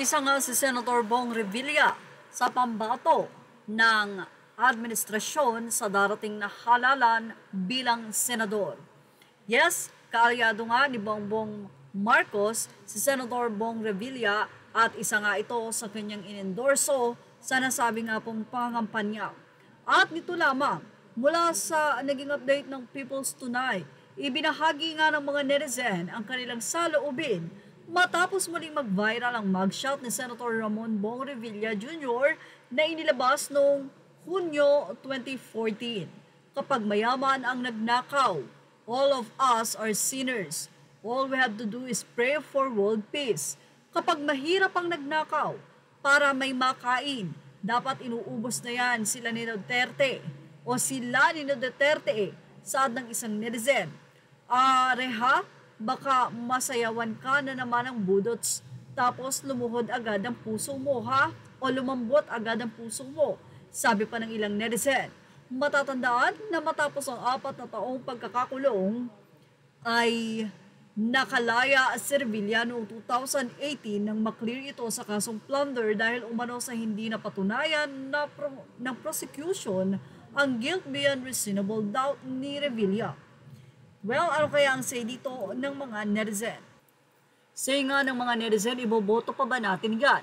Isa nga si Senator Bong Revilla sa pambato ng administrasyon sa darating na halalan bilang senador. Yes, kaalyado nga ni Bongbong Marcos si Senator Bong Revilla at isa nga ito sa kanyang inendorso sa nasabi nga pong pangampanya. At nito lamang, mula sa naging update ng People's Tonight, ibinahagi nga ng mga netizen ang kanilang saloobin matapos muling mag-viral ang mugshot ni Senator Ramon Bong Revilla Jr. na inilabas noong Hunyo 2014. Kapag mayaman ang nagnakaw, all of us are sinners. All we have to do is pray for world peace. Kapag mahirap ang nagnakaw, para may makain, dapat inuubos na yan sila ni Duterte o sila ni Duterte, saad ng isang netizen. Reha, baka masayawan ka na naman ng budots tapos lumuhod agad ang puso mo ha? O lumambot agad ang puso mo, sabi pa ng ilang netizen. Matatandaan na matapos ang 4 na taong pagkakakulong ay nakalaya si Revilla noong 2018 nang maklear ito sa kasong plunder dahil umano sa hindi napatunayan ng prosecution ang guilt beyond reasonable doubt ni Revilla. Well, ano kaya ang say dito ng mga netizen? Say nga ng mga netizen, iboboto pa ba natin yan?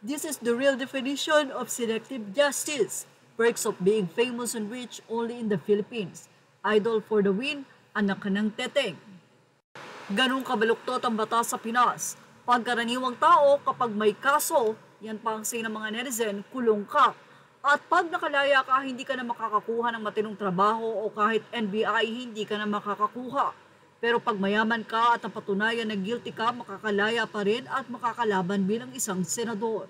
This is the real definition of selective justice. Perks of being famous and rich only in the Philippines. Idol for the win, anak ka ng teteng. Ganun kabaluktot ang batas sa Pinas. Pagkaraniwang tao, kapag may kaso, yan pa ang say ng mga netizen, kulong ka. At pag nakalaya ka, hindi ka na makakakuha ng matinong trabaho o kahit NBI, hindi ka na makakakuha. Pero pag mayaman ka at napatunayan na guilty ka, makakalaya pa rin at makakalaban bilang isang senador.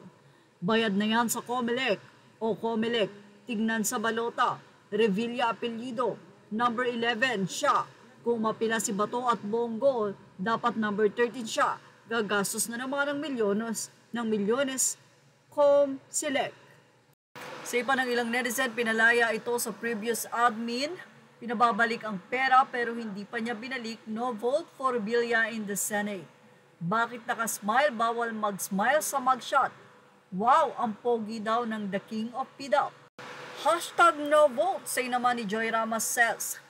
Bayad na yan sa COMELEC o COMELEC. Tignan sa balota. Revilla apelyido. Number 11 siya. Kung mapila si Bato at Bongo, dapat number 13 siya. Gagastos na naman ng milyones, COMELEC. Sa iba ng ilang netizen, pinalaya ito sa previous admin. Pinababalik ang pera pero hindi pa niya binalik. No vote for Revilla in the Senate. Bakit nakasmile? Bawal mag-smile sa mugshot. Wow, ang pogi daw ng The King of PDAP. Hashtag no vote, say naman ni Joy Ramos says.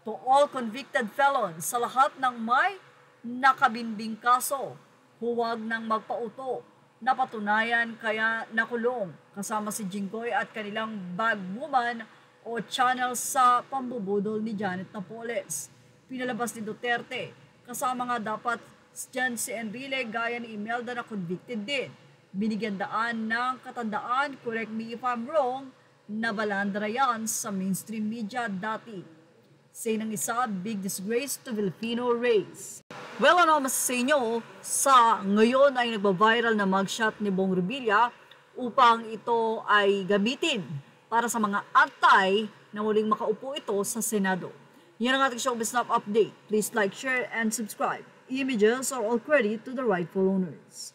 To all convicted felons, sa lahat ng may nakabinbing kaso, huwag nang magpauto. Napatunayan kaya nakulong kasama si Jinggoy at kanilang bag woman o channel sa pambubudol ni Janet Napoles. Pinalabas ni Duterte, kasama nga dapat dyan si Enrile gaya ni Imelda na convicted din. Binigyan daan ng katandaan, correct me if I'm wrong, na balandra yan sa mainstream media dati. Say ng isa, big disgrace to Filipino race. Well, ano masasabi nyo sa ngayon ay nagbaviral na mugshot ni Bong Revilla upang ito ay gamitin para sa mga antay na muling makaupo ito sa Senado. Yan ang ating showbiz snap update. Please like, share, and subscribe. Images are all credit to the rightful owners.